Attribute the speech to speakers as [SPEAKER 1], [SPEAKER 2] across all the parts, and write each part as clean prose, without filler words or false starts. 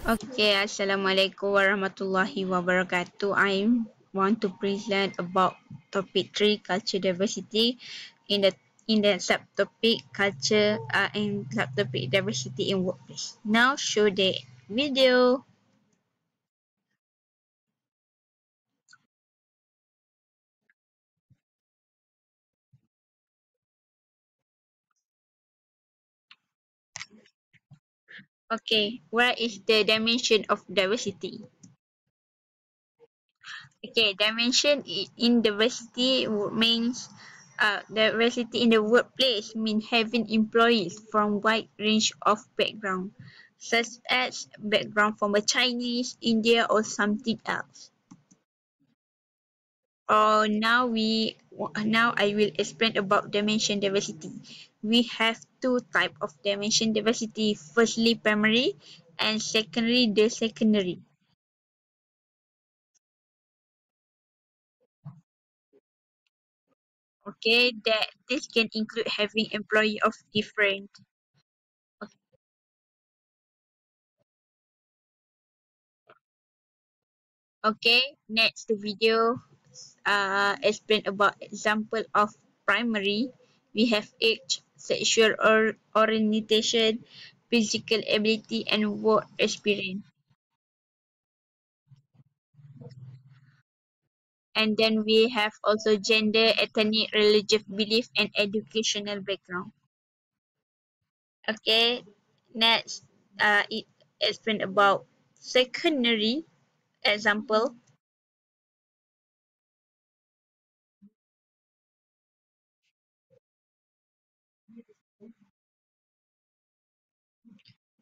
[SPEAKER 1] Okay, Assalamualaikum warahmatullahi wabarakatuh. I want to present about topic 3 culture diversity in the subtopic culture in subtopic diversity in workplace. Now show the video. Okay, where is the dimension of diversity? Okay, dimension in diversity means diversity in the workplace mean having employees from wide range of background, such as background from a Chinese, India, or something else. Now I will explain about dimension diversity. We have two type of dimension diversity. Firstly, primary, and secondly, the secondary. Okay, that this can include having employee of different. Okay, next video explain about example of primary. We have age, sexual orientation, physical ability, and work experience. And then we have also gender, ethnic, religious belief, and educational background. Okay, next it explain about secondary example.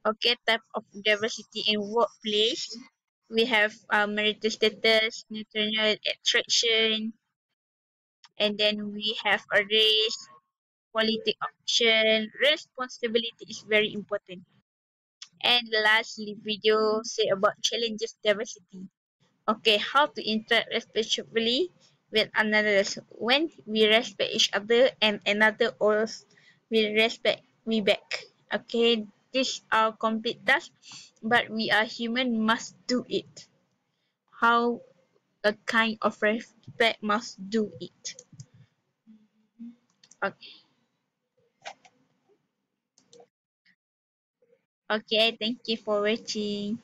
[SPEAKER 1] Okay, type of diversity in workplace. We have marital status, neutrino attraction, and then we have a race, politic option, responsibility is very important. And lastly, video say about challenges diversity. Okay, how to interact respectfully with another. When we respect each other and another else will respect me back. Okay, this are complete task, but we are human must do it. How a kind of respect must do it. Okay, okay, thank you for watching.